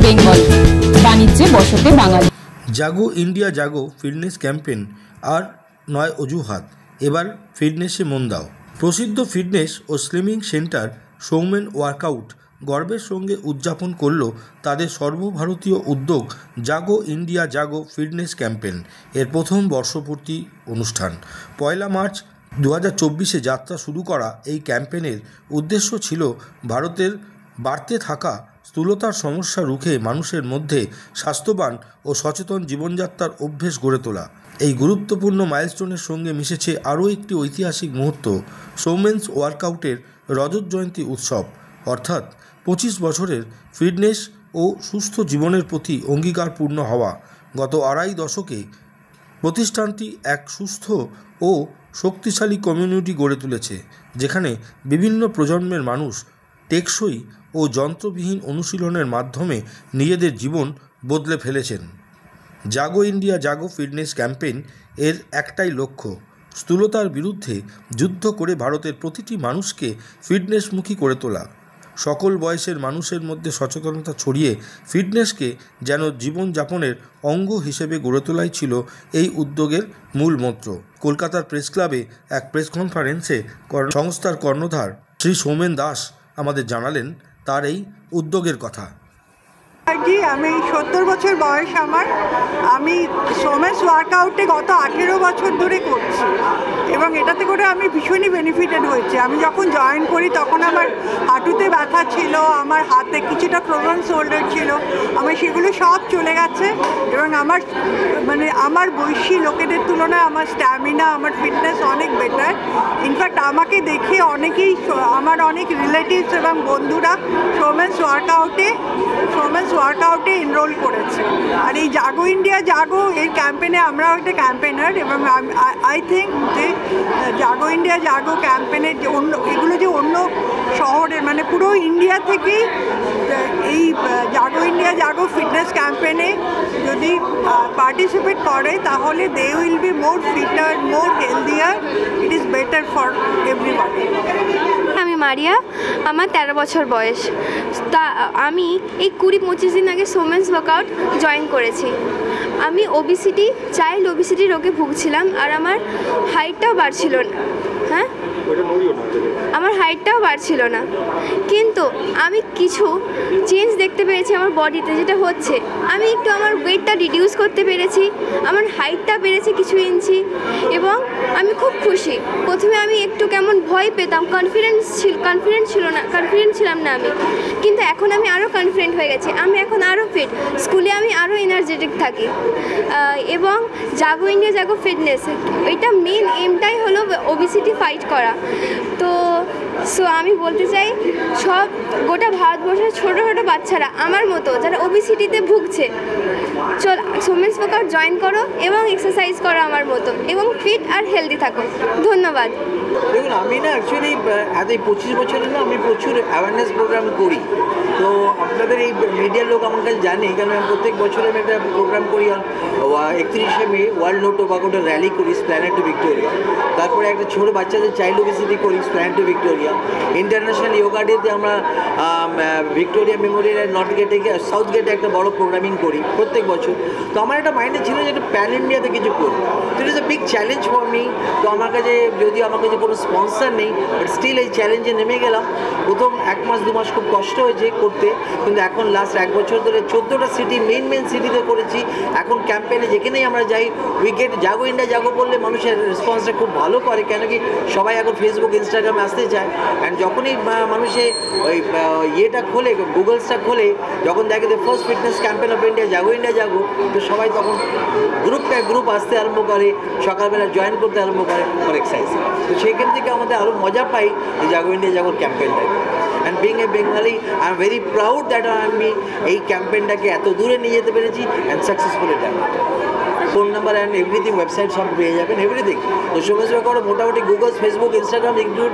বেঙ্গল, বাণিজ্যে বসতে বাঙালি। জাগো ইন্ডিয়া জাগো fitness campaign আর নয় অজুহাত, এবার ফিটনেসে মন দাও। প্রসিদ্ধ ফিটনেস ও স্লিমিং সেন্টার সৌমেন ওয়ার্কআউট গর্বের সঙ্গে উদযাপন করল তাদের সর্বভারতীয় উদ্যোগ জাগো ইন্ডিয়া জাগো ফিটনেস ক্যাম্পেইন এর প্রথম বর্ষপূর্তি অনুষ্ঠান। 1 মার্চ 2024 যাত্রা শুরু করা এই ক্যাম্পেইনের উদ্দেশ্য ছিল ভারতের বাড়তে থাকা স্থূলতার সমস্যা রুখে মানুষের মধ্যে স্বাস্থ্যবান ও সচেতন জীবনযাত্রার অভ্যেস গড়ে তোলা। এই গুরুত্বপূর্ণ মাইলস্টোনের সঙ্গে মিশেছে আরও একটি ঐতিহাসিক মুহূর্ত, সৌমেন্স ওয়ার্কআউটের রজত জয়ন্তী উৎসব, অর্থাৎ 25 বছরের ফিটনেস ও সুস্থ জীবনের প্রতি অঙ্গীকারপূর্ণ হওয়া। গত 2.5 দশকে প্রতিষ্ঠানটি এক সুস্থ ও শক্তিশালী কমিউনিটি গড়ে তুলেছে, যেখানে বিভিন্ন প্রজন্মের মানুষ টেকসই ও যন্ত্রবিহীন অনুশীলনের মাধ্যমে নিজেদের জীবন বদলে ফেলেছেন। জাগো ইন্ডিয়া জাগো ফিটনেস ক্যাম্পেইন এর একটাই লক্ষ্য, স্থূলতার বিরুদ্ধে যুদ্ধ করে ভারতের প্রতিটি মানুষকে ফিটনেসমুখী করে তোলা। সকল বয়সের মানুষের মধ্যে সচেতনতা ছড়িয়ে ফিটনেসকে যেন জীবনযাপনের অঙ্গ হিসেবে গড়ে তোলাই ছিল এই উদ্যোগের মূল মন্ত্র। কলকাতার প্রেস ক্লাবে এক প্রেস কনফারেন্সে সংস্থার কর্ণধার শ্রী সৌমেন দাস আমাদের জানালেন তার এই উদ্যোগের কথা। আমি 70 বছর বয়স আমার। আমি সৌমেন্স ওয়ার্কআউটে গত 18 বছর ধরে করছি এবং এটাতে করে আমি ভীষণই বেনিফিটেড হয়েছি। আমি যখন জয়েন করি তখন আমার হাঁটুতে ব্যথা ছিল, আমার হাতে কিছুটা ফ্রোজেন শোল্ডার ছিল, আমার সেগুলো সব চলে গেছে এবং আমার বয়সী লোকেদের তুলনায় আমার স্ট্যামিনা, আমার ফিটনেস অনেক বেটার। ইনফ্যাক্ট আমাকে দেখে অনেকেই, আমার অনেক রিলেটিভস এবং বন্ধুরা সৌমেন্স ওয়ার্কআউটে এনরোল করেছে। আর এই জাগো ইন্ডিয়া জাগো এর ক্যাম্পেইনে আমরাও একটা ক্যাম্পেইনার এবং আই থিঙ্ক যে জাগো ইন্ডিয়া জাগো ক্যাম্পেইনের যে এগুলো যে অন্য শহরের পুরো ইন্ডিয়া থেকেই এই জাগো ইন্ডিয়া জাগো ফিটনেস ক্যাম্পেইনে যদি পার্টিসিপেট করে তাহলে they will be more fitter, more healthier. It is better for everybody. আমি মারিয়া, আমার 13 বছর বয়স। তা আমি এই 20-25 দিন আগে সৌমেন্স ওয়ার্কআউট জয়েন করেছি। আমি চাইল্ড ওবিসিটি রোগে ভুগছিলাম আর আমার হাইটটাও বাড়ছিল না। আমার হাইটটাও বাড়ছিল না, কিন্তু আমি কিছু চেঞ্জ দেখতে পেরেছি আমার বডিতে। যেটা হচ্ছে আমি একটু আমার ওয়েটটা রিডিউস করতে পেরেছি, আমার হাইটটা বেড়েছে কিছু ইঞ্চি এবং আমি খুব খুশি। প্রথমে আমি একটু কেমন ভয় পেতাম, কনফিডেন্ট ছিলাম না আমি, কিন্তু এখন আমি আরও কনফিডেন্ট হয়ে গেছি। আমি এখন আরও ফিট, স্কুলে আমি আরও এনার্জেটিক থাকি। এবং জাগো ইন্ডিয়া জাগো ফিটনেস, এটা মেন এমটাই হলো ওবিসিটি ফাইট করা। সো আমি বলতে চাই সব গোটা ভারতবর্ষের ছোটো ছোটো বাচ্চারা আমার মতো যারা ওবিসিটিতে ভুগছে, সৌমেন্স ওয়ার্কআউট জয়েন করো এবং এক্সারসাইজ করো আমার মতো এবং ফিট আর হেলদি থাকো। ধন্যবাদ। দেখুন, আমি অ্যাকচুয়ালি 25 বছরের আমি প্রচুর অ্যাওয়ারনেস প্রোগ্রাম করি। তো আপনাদের এই মিডিয়ার লোক আমার কাছে জানে, কারণ আমি প্রত্যেক বছর আমি একটা প্রোগ্রাম করি। 31শে মে ওয়ার্ল্ড নো টোবাকোটা র্যালি করি স্প্ল্যানেড টু ভিক্টোরিয়া। তারপরে একটা ছোটো বাচ্চাদের চাইল্ড ওবিসিটি করি Esplanade to Victoria. International yoga ডেতে আমরা ভিক্টোরিয়া মেমোরিয়াল নর্থ গেটে সাউথ গেটে একটা বড় প্রোগ্রামিং করি প্রত্যেক বছর। তো আমার একটা মাইন্ডে ছিল যে একটা প্যান ইন্ডিয়াতে কিছু করি। তো it is a big challenge for me. তো আমার কাছে কোনো স্পন্সার নেই, বাট স্টিল এই চ্যালেঞ্জে নেমে গেলাম। প্রথম 1 মাস 2 মাস খুব কষ্ট হয়েছে করতে, কিন্তু এখন লাস্ট 1 বছর ধরে 14টা সিটি মেন সিটিতে করেছি। এখন ক্যাম্পেইনে যেখানেই আমরা যাই উইকেট জাগো ইন্ডিয়া জাগো বললে মানুষের রেসপন্সটা খুব ভালো করে, কেন কি সবাই এখন ফেসবুক ইনস্টাগ্রামে আসতে চায়। অ্যান্ড যখনই মানুষে ওই ইয়েটা খোলে, গুগলসটা খোলে, যখন দেখে যে first fitness campaign of India Jago, তো সবাই তখন গ্রুপ আসতে আরম্ভ করে, সকালবেলা জয়েন করতে আরম্ভ করে ফর এক্সারসাইজ। তো সেইখান থেকে আমাদের আরও মজা পাই এই জাগো ইন্ডিয়া জাগোর ক্যাম্পেইনটাকে। And being a Bengali I am very proud that আমি এই ক্যাম্পেইনটাকে এত দূরে নিয়ে যেতে পেরেছি and successfully done. Phone number and everything, website সব পেয়ে যাবেন, এভরিথিং। তো সৌমেন্স ওয়ার্কআউট মোটামুটি গুগল, ফেসবুক, ইনস্টাগ্রাম ইনক্লুড